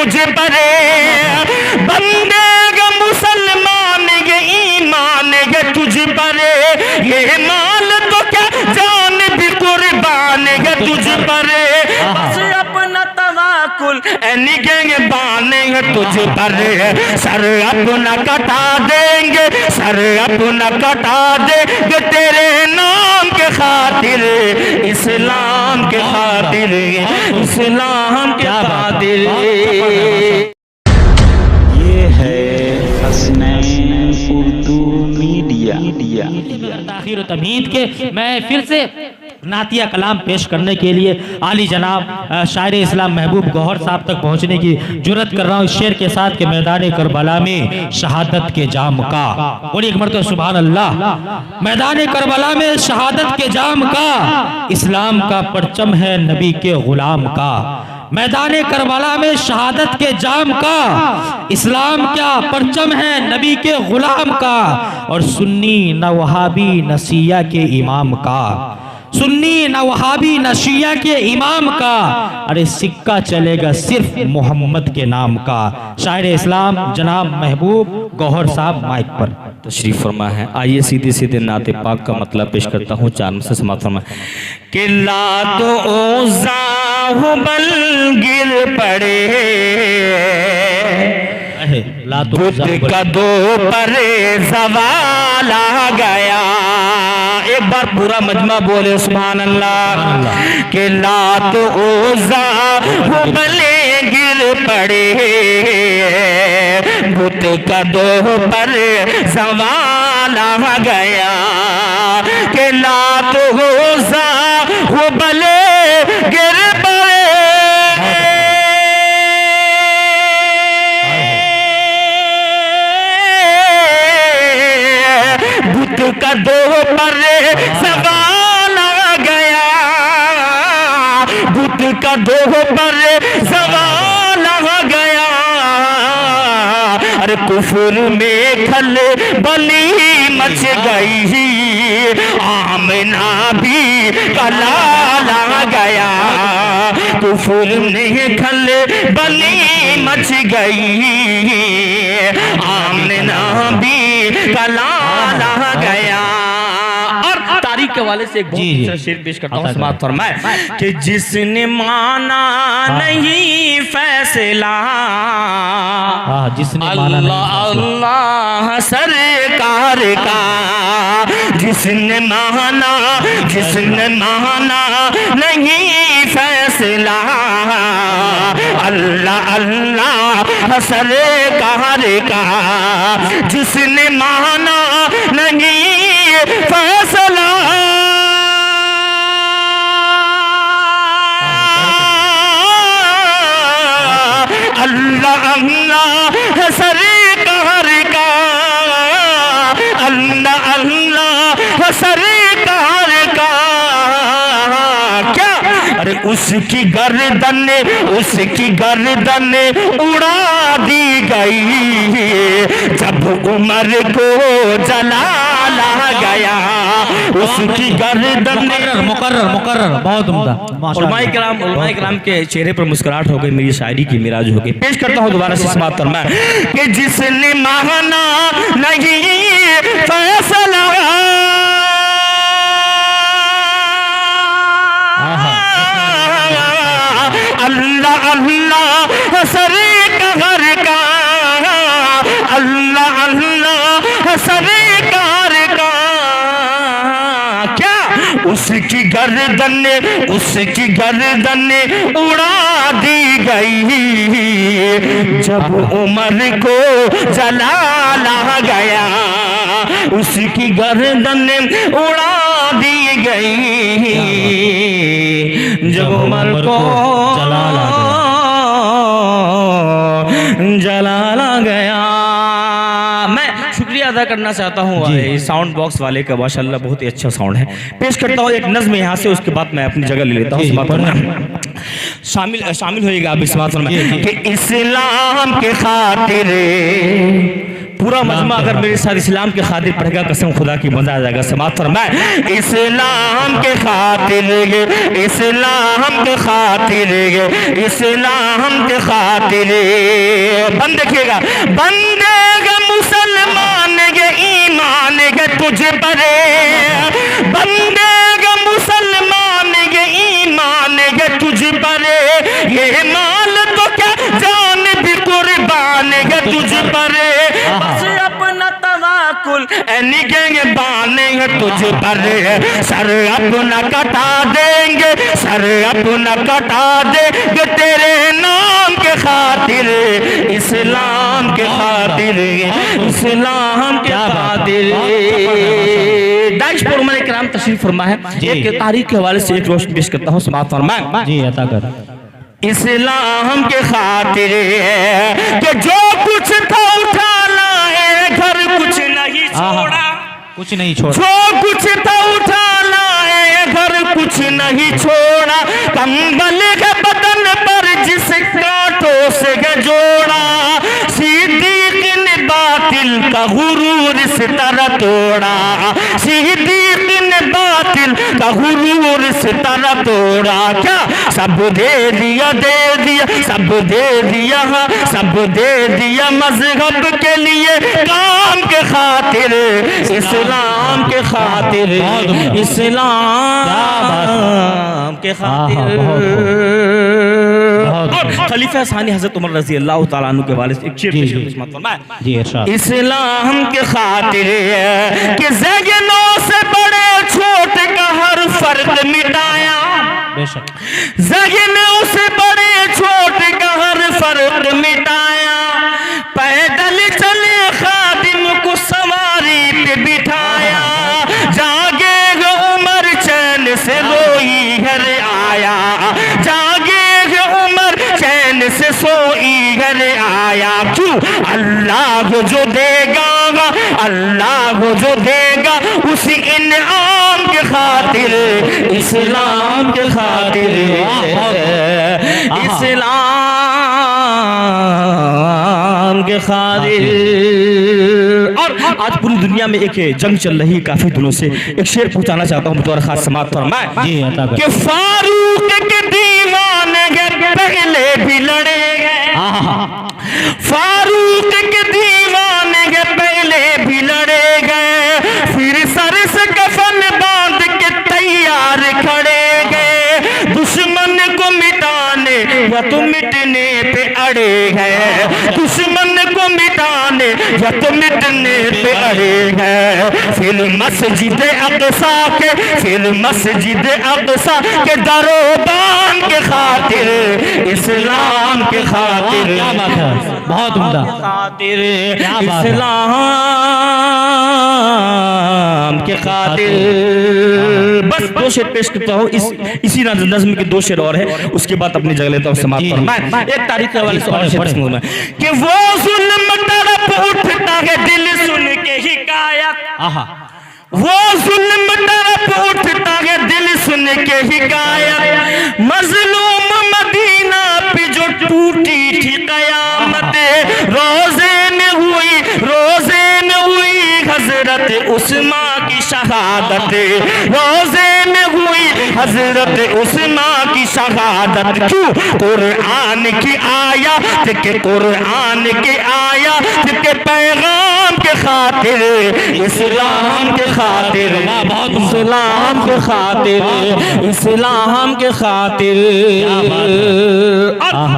तुझ पर, बंदे गे मुसलमान गे ईमान गे तुझ पर, ये माल तो क्या जान भी कुर्बान गे तुझ पर, बस अपना तवाकुल निगेंगे बानेंगे तुझ पर, सर अपना कटा देंगे, सर अपना कटा देंगे तेरे नाम के खातिर, इस्लाम के खातिर, इस्लाम के खातिर। ये है हसनैन उर्दू मीडिया। ताखीर और तमहीद के मैं फिर से नातिया कलाम पेश करने के लिए आली जनाब शायर इस्लाम महबूब गौहर साहब तक पहुंचने की जुर्रत कर रहा हूँ इस शेर के साथ के मैदान करबला में शहादत के जाम का, बोलिए एक मरतबा सुभान अल्लाह। मैदान करबला में शहादत के जाम का, इस्लाम का परचम है नबी के गुलाम का। मैदान करबला में शहादत के जाम का, इस्लाम क्या परचम है नबी के गुलाम का, और सुन्नी न वहाबी न शिया के इमाम का, सुन्नी न वहाबी न शिया के इमाम का, अरे सिक्का चलेगा सिर्फ मोहम्मद के नाम का। शायर इस्लाम जनाब महबूब गौहर साहब माइक पर तशरीफ फरमा है। आइए सीधे सीधे नाते पाक का मतलब पेश करता हूँ, चार से समाप्त फरमा। कि लात ओज़ा हुबल गिर पड़े, बुत कदों पर ज़वाल आ गया। एक बार पूरा मजमा बोले सुभान अल्लाह। कि लात ओज़ा हुबल गिर पड़े, बुत कदों पर ज़वाल आ गया। कि लात ओज़ा हुबल गिर पड़े, बुत कदों पर ज़वाल आ गया, बुत कदों पर ज़वाल आ गया। अरे कुफर में खल बली मच गई, आमना भी कलाल आ गया। कुफर में खल बली मच गई, आमना भी कलाल आ गया। और तारीख के वाले से एक बहुत शेर पेश करता हूँ, समाप्त फरमाए कि जिसने माना नहीं फैसला, जिसने अल्लाह अल्लाह सरकार का, जिसने माना नहीं फैसला, अल्लाह अल्लाह सरकार का, जिसने माना नहीं फैसला, अल्लाह अल्लाह सरकार का, अल्लाह अल्लाह सरकार का। क्या अरे उसकी गर्दन उड़ा दी गई, जब उमर को जलाल आ गया। उसकी गर्दन मुकर्रर बहुत उम्दा। उलमाए किराम के चेहरे पर मुस्कुराहट हो गई, मेरी शायरी की मिराज हो गई। पेश करता हूँ दोबारा से समाप्त करना कि जिसने माना नहीं फैसला, अल्लाह अल्लाह सरकार का, अल्लाह अल्लाह सरकार का। क्या उसकी गर्दन उड़ा दी गई, जब उमर को जलाल आ गया। उसकी गर्दन उड़ा दी गई, जब उमर को जलाल आ गया। मैं शुक्रिया अदा करना चाहता हूँ साउंड बॉक्स वाले का, माशाल्लाह बहुत ही अच्छा साउंड है। पेश करता हूँ एक नज़्म यहाँ से, उसके बाद मैं अपनी जगह ले लेता हूँ। शामिल होइएगा आप इस बात में कि इस्लाम के खातिर पूरा मजमा अगर मेरे साथ इस्लाम के खातिर पढ़ेगा, कसम खुदा की मजा आ जाएगा। समात फरमाए, इस्लाम के खातिर ये, इस्लाम के खातिर ये, इस्लाम के खातिर। बंद देखिएगा, बंदेगा मुसलमान के ईमान के तुझ पर, बंदेगा मुसलमान के ईमान के तुझ पर, ये माल तो क्या जान भी कुर्बान के तुझ पर। बस अपना तवाकुल निगेंगे बानेंगे तुझ पर, सर अपना कटा देंगे, सर अपना कटा देंगे तेरे नाम के खातिर, इस्लाम के खातिर, इस्लाम के खातिर। दाइशपुर में इकराम तशरीफ फरमा है, एक तारीख के हवाले से एक रोशन पेश करता हूँ, समाअत फरमाएं। जी अता कर। इस्लाम के खातिर कि जो कुछ था उठा लाए, घर कुछ नहीं छोड़ा, कुछ नहीं छोड़ा, जो कुछ था उठा लाए, घर कुछ नहीं छोड़ा, कंबल के बदन पर जिस कांटों से जोड़ा, सिद्दीक ने बातिल का गुरूर इस तरह तोड़ा, सिद्दीक ने बातिल का गुरूर इस तरह तोड़ा। क्या सब दे दिया, दे दिया, सब दे दिया, सब दे दिया मजहब के लिए, काम के खातिर, इस्लाम के खातिर, इस्लाम के खातिर। और खलीफा सानी हजरत उमर रजी अल्लाह तआला अन्हु के वालिद एक शेर पेश फरमाया। जी इरशाद। इस्लाम के खातिर कि ज़गनों से बड़े छोट का हर फर्क मिटाया, बेशक ज़गनों से बड़े छोट का हर फर्क मिटाया, पैदल चले खादिम को सवारी पे बिठाया, जागे उमर चैन से रोई घर आया, जागे उमर चैन से सोई घर आया। क्यों? अल्लाह जो देगा, अल्लाह जो देगा उसी इनाम के खातिर, इस्लाम के खातिर, इस्लाम के खातिर। और आज पूरी दुनिया में एक जंग चल रही है काफी दिनों से, एक शेर पहुंचाना चाहता हूँ बतौर खास समाअत फरमाए। जी अता कर। कि फारूक के दीवाने पहले भी लड़े गए, फारूक के दीवाने के पहले भी लड़े गए, फिर सर से कफन बांध के तैयार खड़े गए, दुश्मन को मिटाने या तो मिटने पे अड़े गए, दुश्मन को मिटाने या तो मिटने पे अड़े गए। फिर मस्जिद अक़सा के, फिर मस्जिद अक़सा के दरोबान के खातिर, इस्लाम के खातिर, क्या बात है, बहुत उम्दा, खातिर, क्या बात है। इस्लाम के खातिर। बस दो शेर पेश करता हूँ, इसी नज़्म के दो शेर और है, उसके बाद अपनी जगह लेता हूँ, समाप्त फरमाएं। एक तारीख के हवाले से और शेर सुनूंगा कि वो जुल्म तड़प उठता है दिल सुन के हिकायत, वो जुल्म तड़प उठता है दिल सुन के हिकायत, मजलूम मदीना पे जो टूटी थी कयामत, रोजे में हुई, रोजे में हुई हजरत उस्मा की शहादत, रोजे में हुई हजरत उस्मा की शहादत। क्यों? कुरान की आयत के, कुरान की आयत के पैगाम के खातिर, इस्लाम के खातिर, इस्लाम के खातिर, इस्लाम के खातिर।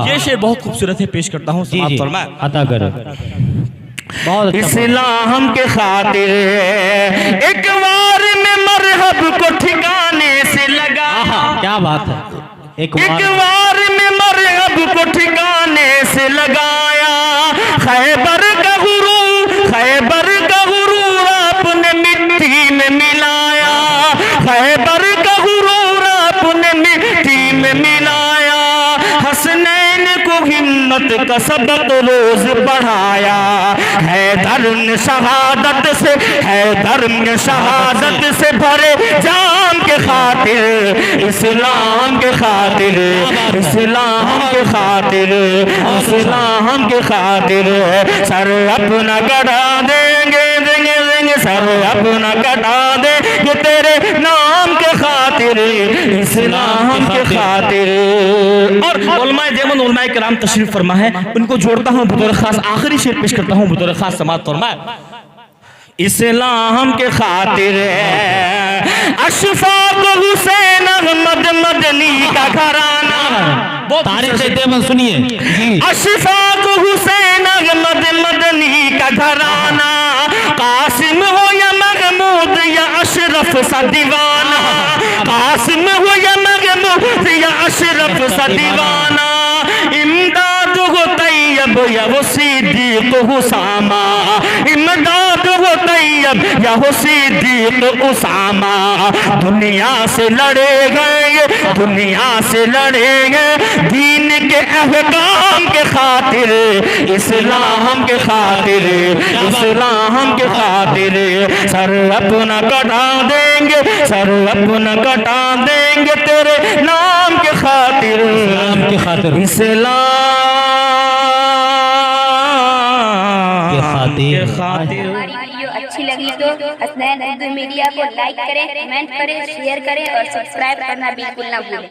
ये शेर बहुत खूबसूरत है, पेश करता हूँ, समाअत फरमाएं। अता कर। बहुत अच्छा। इस्लाम के खातिर एक बार में मरहब को ठिकाने से लगा, क्या बात है, एक बार में मरहब को ठिकाने से लगाया, खैबर का गुरूर, खैबर का गुरूर आपने मिट्टी में मिलाया, खैबर का गुरूर आपने मिट्टी में मिलाया, हसनैन को हिम्मत सुन्नत का सबक रोज पढ़ाया। है धर्म शहादत से, है धर्म शहादत से भरे जान के खातिर, इस्लाम के खातिर, इस्लाम के खातिर, इस्लाम के खातिर सर अपना कटा देंगे, देंगे देंगे सर अपना कटा देंगे तेरे नाम के खातिर, इस्लाम के खातिर। और उलमाए देवबंद उलमाए किराम तशरीफ फरमा है, उनको जोड़ता हूँ बतौर खास, आखिरी शेर पेश करता हूँ बतौर खास समाअत फरमाए। इस्लाम के खातिर अशफाक हुसैन अहमद मदनी का घराना, तारीख देवबंद सुनिए जी। अशफाक हुसैन अहमद मदनी का घराना, कासिम हो या महमूद या अशरफ सा दीवाना, कासिम हो या महमूद या अशरफ सा दीवाना, इमदाद हो तैयब या वो सिद्दीक उसामा, इमदाद हो तैयब या हो सिद्दीक उसामा। दुनिया से लड़े गए, दुनिया से लड़े गए दीन के अहकाम के खातिर, इस्लाम के खातिर, इस्लाम के खातिर सर अपना कटा देंगे, सर अपना कटा देंगे तेरे नाम के खातिर, इस्लाम के खातिर, इस्लाम के खातिर। हमारी वीडियो अच्छी लगी तो हसनैन उर्दू मीडिया को लाइक करें, कमेंट करें, शेयर करें और सब्सक्राइब करना बिल्कुल ना भूलें।